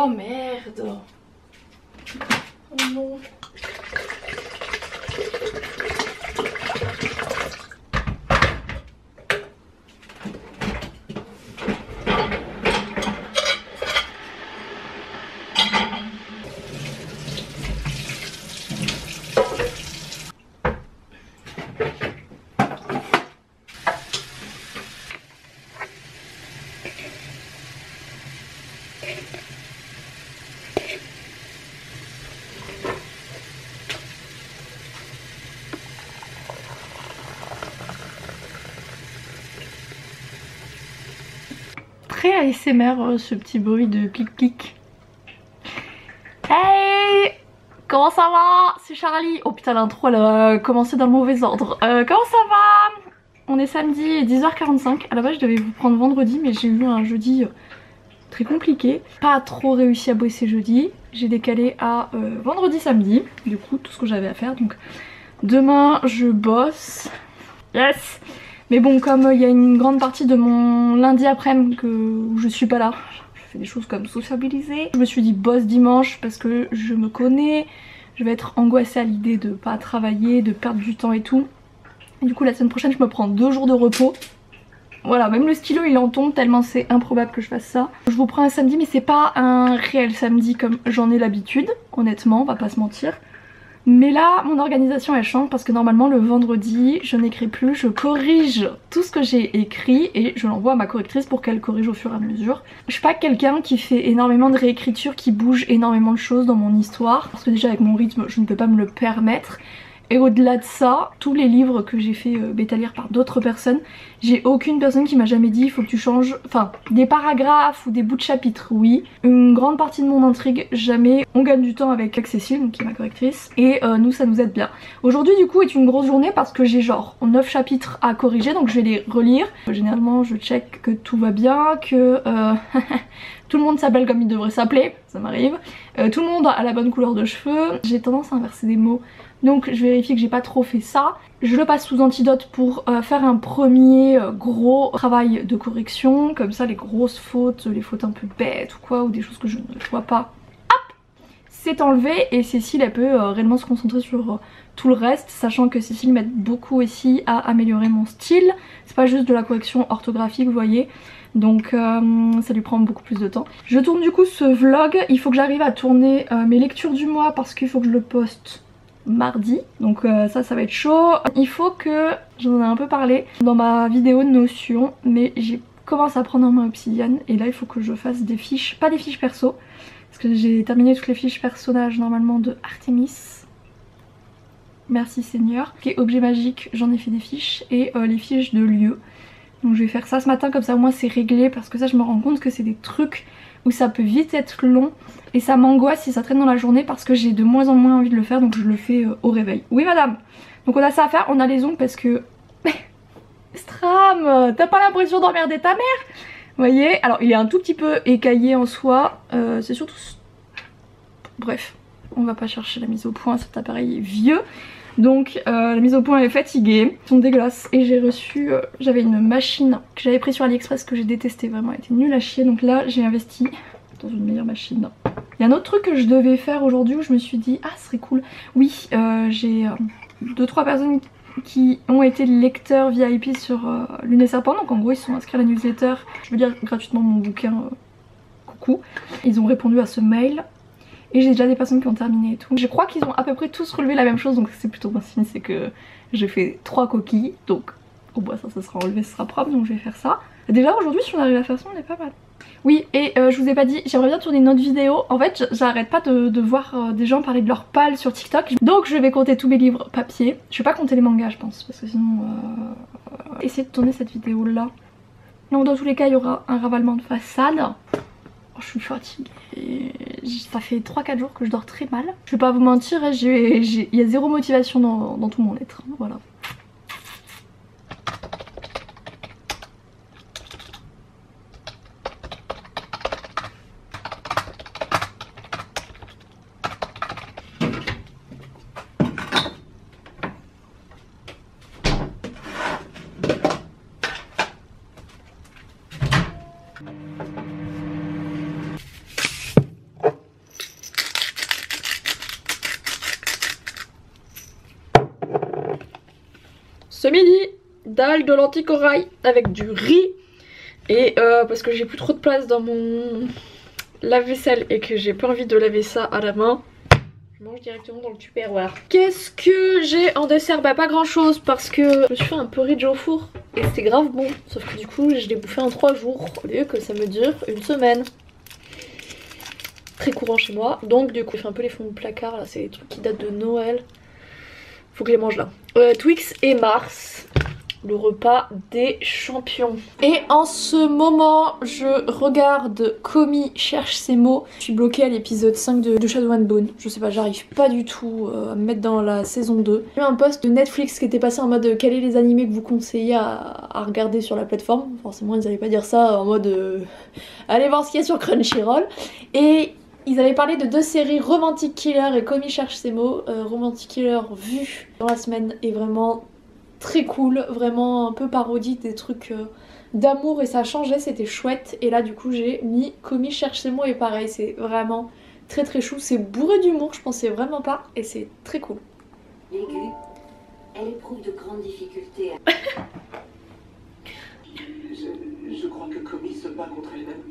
Oh merde. Oh non. Très ASMR ce petit bruit de clic clic. Hey, comment ça va? C'est Charlie. Oh putain, l'intro elle a commencé dans le mauvais ordre. Comment ça va? On est samedi 10h45. À la base je devais vous prendre vendredi mais j'ai eu un jeudi très compliqué. Pas trop réussi à bosser jeudi. J'ai décalé à vendredi samedi. Du coup tout ce que j'avais à faire. Donc demain je bosse. Yes. Mais bon, comme il y a une grande partie de mon lundi après-midi où je suis pas là, je fais des choses comme sociabiliser. Je me suis dit bosse dimanche parce que je me connais, je vais être angoissée à l'idée de pas travailler, de perdre du temps et tout. Et du coup la semaine prochaine je me prends 2 jours de repos. Voilà, même le stylo il en tombe tellement c'est improbable que je fasse ça. Je vous prends un samedi mais c'est pas un réel samedi comme j'en ai l'habitude, honnêtement, on va pas se mentir. Mais là, mon organisation elle change parce que normalement le vendredi, je n'écris plus, je corrige tout ce que j'ai écrit et je l'envoie à ma correctrice pour qu'elle corrige au fur et à mesure. Je suis pas quelqu'un qui fait énormément de réécriture, qui bouge énormément de choses dans mon histoire, parce que déjà avec mon rythme, je ne peux pas me le permettre. Et au-delà de ça, tous les livres que j'ai fait bêta-lire par d'autres personnes, j'ai aucune personne qui m'a jamais dit il faut que tu changes, enfin des paragraphes ou des bouts de chapitres, oui. Une grande partie de mon intrigue, jamais. On gagne du temps avec Cécile, donc qui est ma correctrice, et nous ça nous aide bien. Aujourd'hui du coup est une grosse journée parce que j'ai genre 9 chapitres à corriger, donc je vais les relire. Généralement je check que tout va bien, que tout le monde s'appelle comme il devrait s'appeler, ça m'arrive. Tout le monde a la bonne couleur de cheveux. J'ai tendance à inverser des mots. Donc je vérifie que j'ai pas trop fait ça. Je le passe sous antidote pour faire un premier gros travail de correction. Comme ça les grosses fautes, les fautes un peu bêtes ou quoi, ou des choses que je ne vois pas, hop, c'est enlevé. Et Cécile elle peut réellement se concentrer sur tout le reste. Sachant que Cécile m'aide beaucoup aussi à améliorer mon style. C'est pas juste de la correction orthographique vous voyez. Donc ça lui prend beaucoup plus de temps. Je tourne du coup ce vlog. Il faut que j'arrive à tourner mes lectures du mois parce qu'il faut que je le poste mardi, donc ça va être chaud. Il faut que, j'en ai un peu parlé dans ma vidéo de Notion, mais j'ai commencé à prendre en main Obsidian et là il faut que je fasse des fiches, pas des fiches perso, parce que j'ai terminé toutes les fiches personnages normalement de Artemis. Merci Seigneur. Ok, objet magique, j'en ai fait des fiches et les fiches de lieu. Donc je vais faire ça ce matin comme ça au moins c'est réglé parce que ça je me rends compte que c'est des trucs où ça peut vite être long et ça m'angoisse si ça traîne dans la journée parce que j'ai de moins en moins envie de le faire donc je le fais au réveil. Oui madame. Donc on a ça à faire, on a les ongles parce que... Stram, t'as pas l'impression d'emmerder ta mère? Vous voyez, alors il est un tout petit peu écaillé en soi, c'est surtout... Bref, on va pas chercher la mise au point, cet appareil est vieux. Donc la mise au point est fatiguée, ils sont dégueulasses et j'ai reçu, j'avais une machine que j'avais pris sur AliExpress que j'ai détestée, vraiment elle était nulle à chier, donc là j'ai investi dans une meilleure machine. Il y a un autre truc que je devais faire aujourd'hui où je me suis dit ah ce serait cool, oui j'ai 2-3 personnes qui ont été lecteurs VIP sur Lune et Serpent, donc en gros ils sont inscrits à la newsletter, je veux dire gratuitement mon bouquin, coucou, ils ont répondu à ce mail. Et j'ai déjà des personnes qui ont terminé et tout. Je crois qu'ils ont à peu près tous relevé la même chose donc c'est plutôt bon signe, c'est que j'ai fait 3 coquilles. Donc au bois ça sera enlevé, ça sera propre donc je vais faire ça. Déjà aujourd'hui si on arrive à faire ça on est pas mal. Oui et je vous ai pas dit, j'aimerais bien tourner une autre vidéo. En fait j'arrête pas de voir des gens parler de leur palle sur TikTok. Donc je vais compter tous mes livres papier. Je vais pas compter les mangas je pense parce que sinon... Essayer de tourner cette vidéo là. Donc dans tous les cas il y aura un ravalement de façade. Je suis fatiguée, ça fait 3-4 jours que je dors très mal. Je vais pas vous mentir, il y a zéro motivation dans tout mon être, voilà. Ce midi, dalle de lentilles corail avec du riz. Et parce que j'ai plus trop de place dans mon lave-vaisselle et que j'ai pas envie de laver ça à la main, je mange directement dans le tupperware. Qu'est-ce que j'ai en dessert? Bah pas grand chose parce que je me suis fait un porridge au four et c'était grave bon. Sauf que du coup je l'ai bouffé en 3 jours au lieu que ça me dure une semaine. Très courant chez moi. Donc du coup je fais un peu les fonds de placard là, c'est des trucs qui datent de Noël. Faut que je les mange là. Twix et Mars. Le repas des champions. Et en ce moment, je regarde Komi cherche ses mots. Je suis bloquée à l'épisode 5 de Shadow and Bone. Je sais pas, j'arrive pas du tout à me mettre dans la saison 2. J'ai eu un post de Netflix qui était passé en mode quels sont les animés que vous conseillez à regarder sur la plateforme. Forcément, ils allaient pas dire ça en mode allez voir ce qu'il y a sur Crunchyroll. Et ils avaient parlé de 2 séries, Romantic Killer et Komi cherche ses mots. Romantic Killer vu dans la semaine est vraiment très cool, vraiment un peu parodique des trucs d'amour et ça changeait, c'était chouette. Et là du coup j'ai mis Komi cherche ses mots et pareil, c'est vraiment très très chou, c'est bourré d'humour, je pensais vraiment pas et c'est très cool. Aiguë, elle éprouve de grandes difficultés. Je crois que Komi se bat contre elle-même.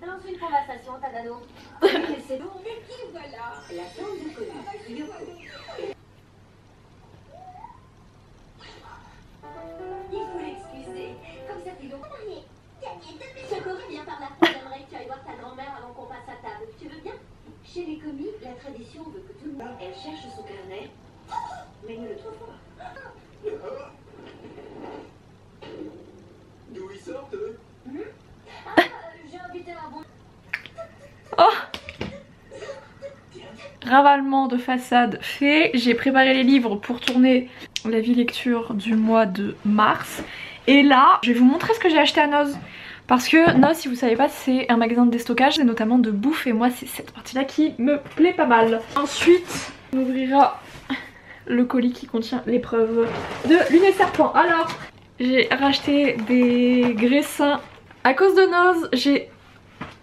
Lance une conversation, Tadano. C'est bon, mais qui voilà? La femme de Komi, Yoko. Il faut l'excuser. Comme ça fait longtemps. Sakura vient par là. J'aimerais que tu ailles voir ta grand-mère avant qu'on passe à table. Tu veux bien? Chez les Komi, la tradition veut que tout le monde... Elle cherche son carnet, mais ne le trouve pas. D'où ils sortent eux? J'ai invité un bon... Oh, ravalement de façade fait, j'ai préparé les livres pour tourner la vie lecture du mois de mars. Et là, je vais vous montrer ce que j'ai acheté à Noz. Parce que Noz, si vous savez pas, c'est un magasin de déstockage et notamment de bouffe. Et moi, c'est cette partie-là qui me plaît pas mal. Ensuite, on ouvrira le colis qui contient l'épreuve de Lune et Serpent. Alors, j'ai racheté des graissins. À cause de Noz,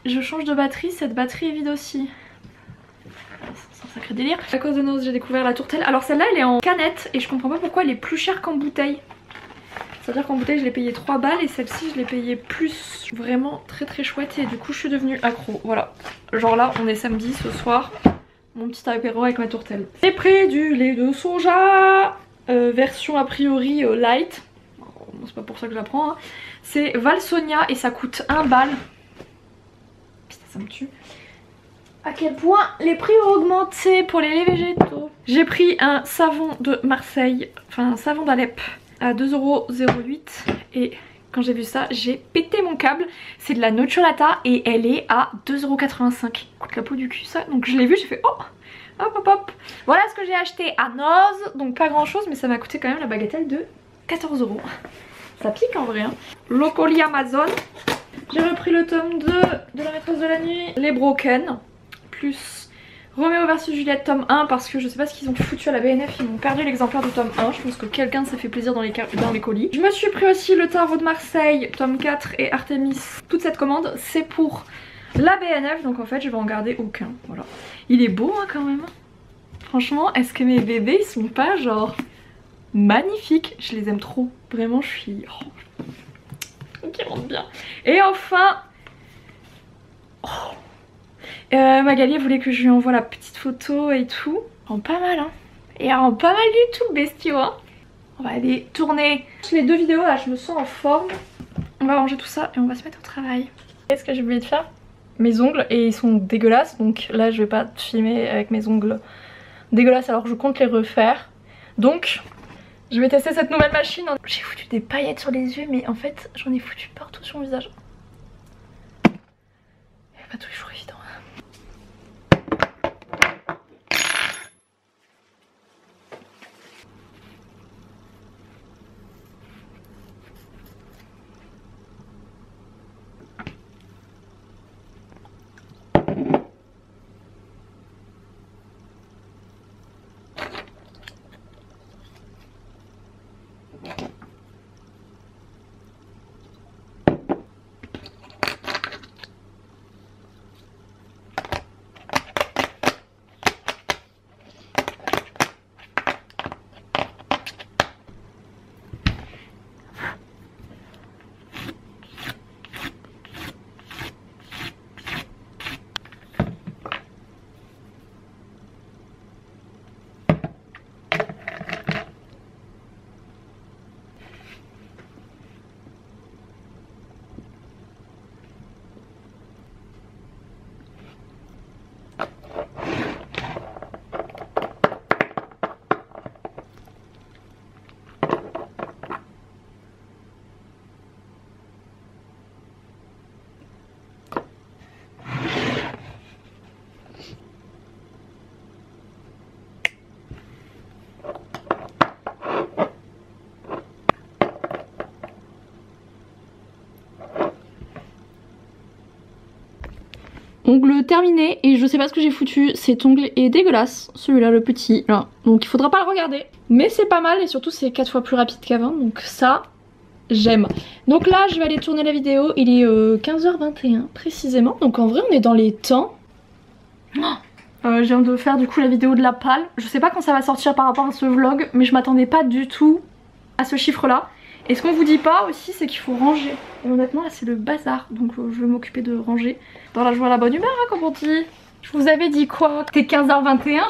je change de batterie, cette batterie est vide aussi. C'est un sacré délire. À cause de Noz, j'ai découvert la tourtelle. Alors celle-là, elle est en canette et je comprends pas pourquoi elle est plus chère qu'en bouteille. C'est-à-dire qu'en bouteille, je l'ai payée 3 balles et celle-ci, je l'ai payée plus. Vraiment très très chouette et du coup, je suis devenue accro. Voilà. Genre là, on est samedi ce soir. Mon petit apéro avec ma tourtelle. J'ai pris du lait de soja, version a priori light. Bon, c'est pas pour ça que je la prends. Hein. C'est Valsonia et ça coûte 1 balle. Putain, ça me tue. À quel point les prix ont augmenté pour les laits végétaux. J'ai pris un savon de Marseille, enfin un savon d'Alep à 2,08€ et quand j'ai vu ça, j'ai pété mon câble. C'est de la Nocciolata et elle est à 2,85€. Coûte la peau du cul ça. Donc je l'ai vu, j'ai fait oh, hop hop hop. Voilà ce que j'ai acheté à Noz. Donc pas grand chose mais ça m'a coûté quand même la bagatelle de 14€. Ça pique en vrai hein. Le colis Amazon. J'ai repris le tome 2 de la maîtresse de la nuit, Les Broken, plus Roméo vs Juliette tome 1 parce que je sais pas ce qu'ils ont foutu à la BNF, ils m'ont perdu l'exemplaire du tome 1, je pense que quelqu'un s'est fait plaisir dans les colis. Je me suis pris aussi le Tarot de Marseille, tome 4 et Artemis. Toute cette commande c'est pour la BNF donc en fait je vais en garder aucun, voilà. Il est beau hein, quand même. Franchement, est-ce que mes bébés ils sont pas genre magnifiques? Je les aime trop, vraiment je suis... Oh, qui rentre bien. Et enfin Magali voulait que je lui envoie la petite photo et tout. Elle rend pas mal hein. Et elle rend pas mal du tout bestiaux hein. On va aller tourner les 2 vidéos là, je me sens en forme. On va ranger tout ça et on va se mettre au travail. Qu'est-ce que j'ai oublié de faire? Mes ongles et ils sont dégueulasses donc là je vais pas filmer avec mes ongles dégueulasses alors je compte les refaire. Donc je vais tester cette nouvelle machine. J'ai foutu des paillettes sur les yeux mais en fait j'en ai foutu partout sur mon visage. C'est pas tous les jours évident. ongle terminé et je sais pas ce que j'ai foutu, cet ongle est dégueulasse, celui-là le petit là, donc il faudra pas le regarder. Mais c'est pas mal et surtout c'est 4 fois plus rapide qu'avant, donc ça j'aime. Donc là je vais aller tourner la vidéo, il est 15h21 précisément, donc en vrai on est dans les temps. Je viens de faire du coup la vidéo de la palle, je sais pas quand ça va sortir par rapport à ce vlog, mais je m'attendais pas du tout à ce chiffre là. Et ce qu'on vous dit pas aussi c'est qu'il faut ranger. Et honnêtement là c'est le bazar, donc je vais m'occuper de ranger. Dans la joie, la bonne humeur hein, comme on dit. Je vous avais dit quoi? C'était 15h21.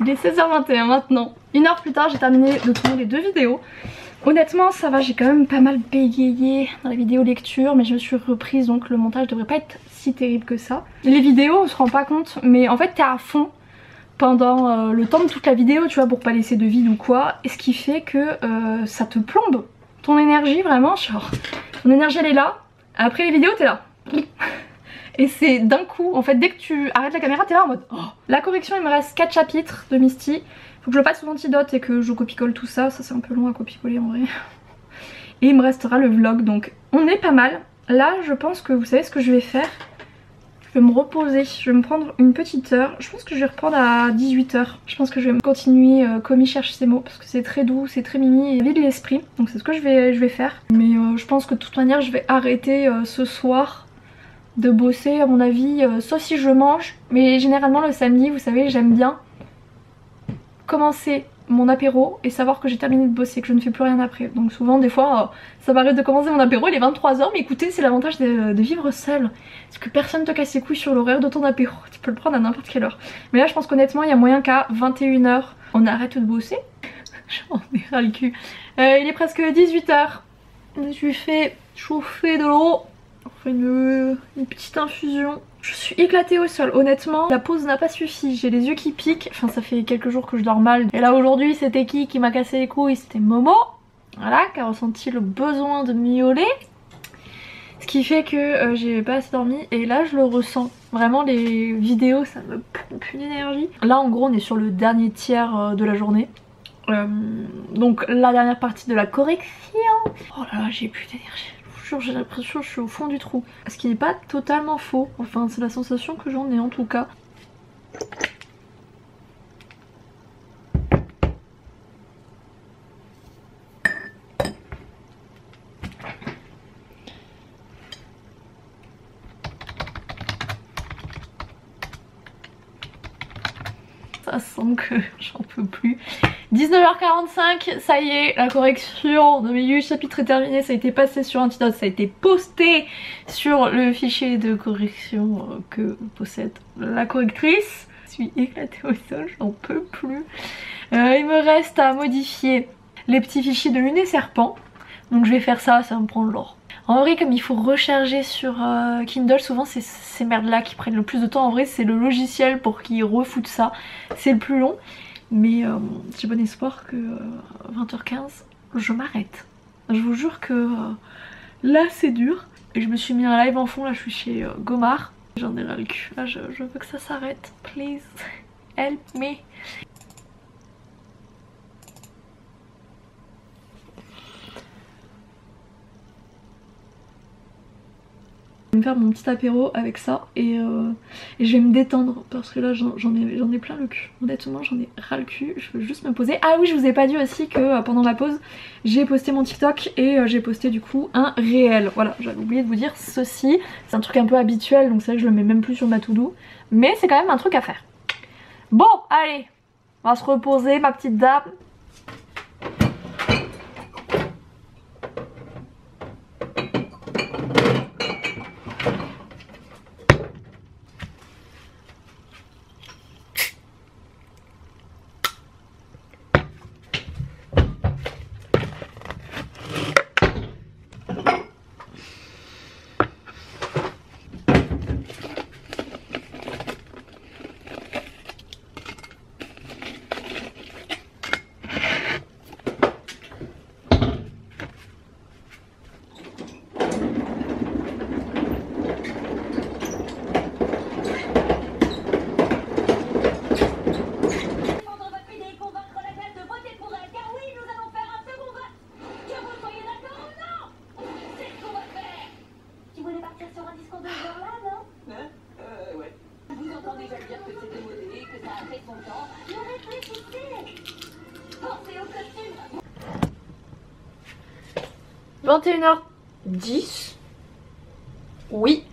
Il est 16h21 maintenant. 1 heure plus tard j'ai terminé de tourner les 2 vidéos. Honnêtement ça va, j'ai quand même pas mal bégayé dans la vidéo lecture, mais je me suis reprise donc le montage devrait pas être si terrible que ça. Les vidéos on se rend pas compte, mais en fait t'es à fond pendant le temps de toute la vidéo tu vois, pour pas laisser de vide ou quoi. Et ce qui fait que ça te plombe ton énergie vraiment, genre ton énergie elle est là, après les vidéos t'es là. Et c'est d'un coup, en fait dès que tu arrêtes la caméra t'es là en mode oh. La correction il me reste 4 chapitres de Misty. Faut que je passe aux antidotes et que je copie-colle tout ça, ça c'est un peu long à copier-coller en vrai. Et il me restera le vlog, donc on est pas mal. Là je pense que vous savez ce que je vais faire. Je vais me reposer, je vais me prendre une petite heure. Je pense que je vais reprendre à 18 h. Je pense que je vais continuer Commis cherche ses mots parce que c'est très doux, c'est très mimi et vide l'esprit. Donc c'est ce que je vais faire. Mais je pense que de toute manière je vais arrêter ce soir de bosser à mon avis, sauf si je mange. Mais généralement le samedi, vous savez, j'aime bien commencer mon apéro et savoir que j'ai terminé de bosser, que je ne fais plus rien après. Donc souvent des fois ça m'arrête de commencer mon apéro, il est 23 h, mais écoutez c'est l'avantage de vivre seul, parce que personne te casse les couilles sur l'horaire de ton apéro, tu peux le prendre à n'importe quelle heure. Mais là je pense qu'honnêtement il y a moyen qu'à 21 h on arrête de bosser. J'en ai ras le cul. Il est presque 18 h, je lui fais chauffer de l'eau, on fait une petite infusion. Je suis éclatée au sol, honnêtement la pause n'a pas suffi, j'ai les yeux qui piquent, enfin ça fait quelques jours que je dors mal. Et là aujourd'hui c'était qui m'a cassé les couilles? C'était Momo, voilà, qui a ressenti le besoin de miauler. Ce qui fait que j'ai pas assez dormi et là je le ressens. Vraiment les vidéos ça me pompe une énergie. Là en gros on est sur le dernier tiers de la journée. Donc la dernière partie de la correction. Oh là là j'ai plus d'énergie. J'ai l'impression que je suis au fond du trou. Ce qui n'est pas totalement faux. Enfin c'est la sensation que j'en ai en tout cas. Ça sent que j'en peux plus. 19h45, ça y est, la correction de mes 8 chapitres est terminée, ça a été passé sur Antidote, ça a été posté sur le fichier de correction que possède la correctrice. Je suis éclatée au sol, j'en peux plus. Il me reste à modifier les petits fichiers de Lune et Serpent, donc je vais faire ça, ça va me prendre l'or. En vrai comme il faut recharger sur Kindle, souvent c'est ces merdes là qui prennent le plus de temps. En vrai c'est le logiciel pour qu'il refoute ça, c'est le plus long. Mais j'ai bon espoir que 20h15 je m'arrête. Je vous jure que là c'est dur. Et je me suis mis un live en fond, là je suis chez Gomard. J'en ai ras le cul, là je veux que ça s'arrête. Please help me. Je vais me faire mon petit apéro avec ça et je vais me détendre parce que là j'en ai plein le cul. Honnêtement j'en ai ras le cul, je veux juste me poser. Ah oui je vous ai pas dit aussi que pendant la pause j'ai posté mon TikTok et j'ai posté du coup un réel. Voilà, j'avais oublié de vous dire ceci. C'est un truc un peu habituel donc c'est vrai que je le mets même plus sur ma to-do. Mais c'est quand même un truc à faire. Bon allez, on va se reposer ma petite dame. son temps, ne réfléchissez. Pensez au costume. 21h10. Oui,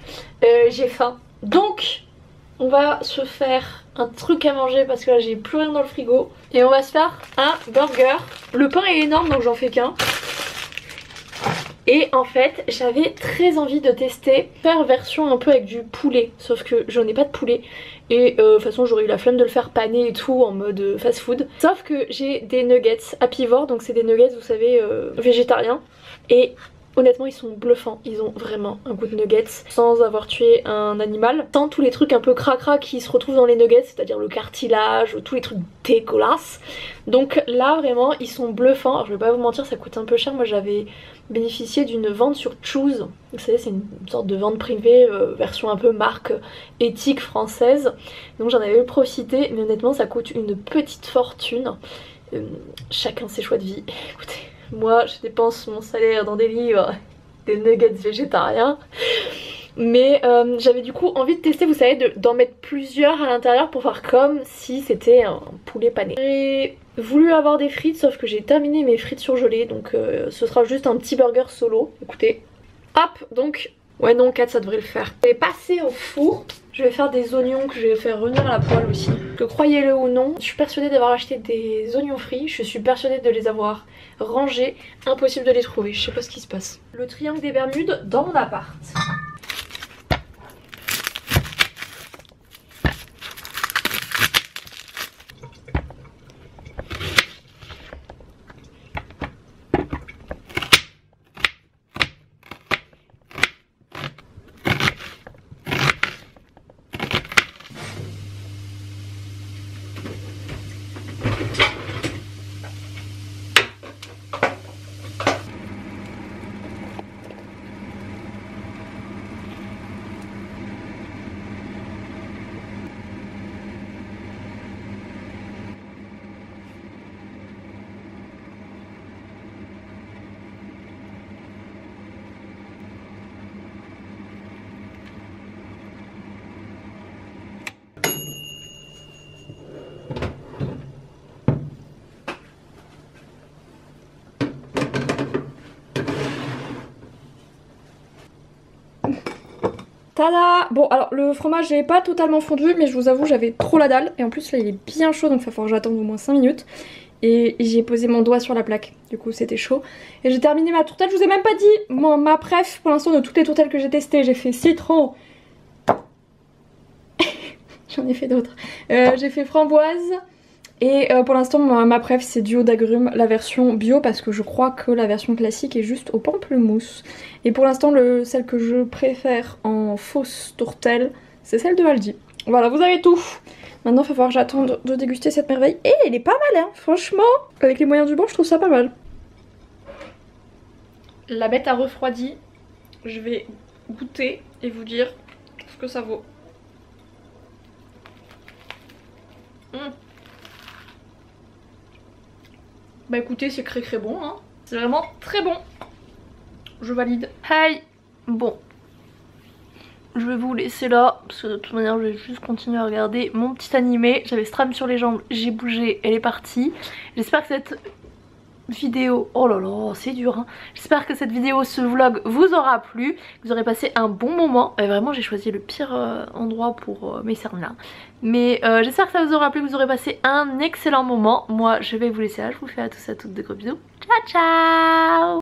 j'ai faim. Donc, on va se faire un truc à manger parce que là j'ai plus rien dans le frigo. Et on va se faire un burger. Le pain est énorme donc j'en fais qu'un. Et en fait j'avais très envie de tester faire version un peu avec du poulet. Sauf que je n'ai pas de poulet. Et de toute façon j'aurais eu la flemme de le faire paner et tout en mode fast food. Sauf que j'ai des nuggets apivores. Donc c'est des nuggets vous savez végétariens. Et honnêtement ils sont bluffants, ils ont vraiment un goût de nuggets sans avoir tué un animal, sans tous les trucs un peu cracra qui se retrouvent dans les nuggets, c'est-à-dire le cartilage, tous les trucs dégueulasses. Donc là vraiment ils sont bluffants. Alors je vais pas vous mentir, ça coûte un peu cher. Moi j'avais bénéficié d'une vente sur Choose, vous savez c'est une sorte de vente privée version un peu marque éthique française, donc j'en avais profité, mais honnêtement ça coûte une petite fortune. Chacun ses choix de vie. Écoutez, moi je dépense mon salaire dans des livres, des nuggets végétariens. Mais j'avais du coup envie de tester, vous savez, d'en mettre plusieurs à l'intérieur pour faire comme si c'était un poulet pané. J'ai voulu avoir des frites sauf que j'ai terminé mes frites surgelées, donc ce sera juste un petit burger solo. Écoutez, hop, donc ouais non 4 ça devrait le faire. Je vais passer au four. Je vais faire des oignons que je vais faire revenir à la poêle aussi. Que croyez-le ou non, je suis persuadée d'avoir acheté des oignons frits. Je suis persuadée de les avoir rangés. Impossible de les trouver, je sais pas ce qui se passe. Le triangle des Bermudes dans mon appart. Tada! Bon alors le fromage n'est pas totalement fondu mais je vous avoue j'avais trop la dalle et en plus là il est bien chaud donc il va falloir que j'attende au moins 5 minutes. Et j'ai posé mon doigt sur la plaque, du coup c'était chaud. Et j'ai terminé ma tourtelle, je vous ai même pas dit ma préf pour l'instant de toutes les tourtelles que j'ai testées. J'ai fait citron, j'en ai fait d'autres, j'ai fait framboise. Et pour l'instant ma préf c'est duo d'agrumes, la version bio parce que je crois que la version classique est juste au pamplemousse. Et pour l'instant celle que je préfère en fausse tourtelle c'est celle de Aldi. Voilà, vous avez tout. Maintenant il va falloir que j'attende de déguster cette merveille. Et elle est pas mal hein, franchement. Avec les moyens du bord je trouve ça pas mal. La bête a refroidi. Je vais goûter et vous dire ce que ça vaut. Bah écoutez c'est très bon hein. C'est vraiment très bon. Je valide. Hey. Bon. Je vais vous laisser là parce que de toute manière je vais juste continuer à regarder mon petit animé. J'avais Stram sur les jambes, j'ai bougé, elle est partie. J'espère que cette vidéo, oh là là c'est dur hein. J'espère que cette vidéo, ce vlog vous aura plu, que vous aurez passé un bon moment. Et vraiment j'ai choisi le pire endroit pour mes cernes là. Mais j'espère que ça vous aura plu, que vous aurez passé un excellent moment. Moi je vais vous laisser là, je vous fais à tous et à toutes de gros bisous. Ciao ciao.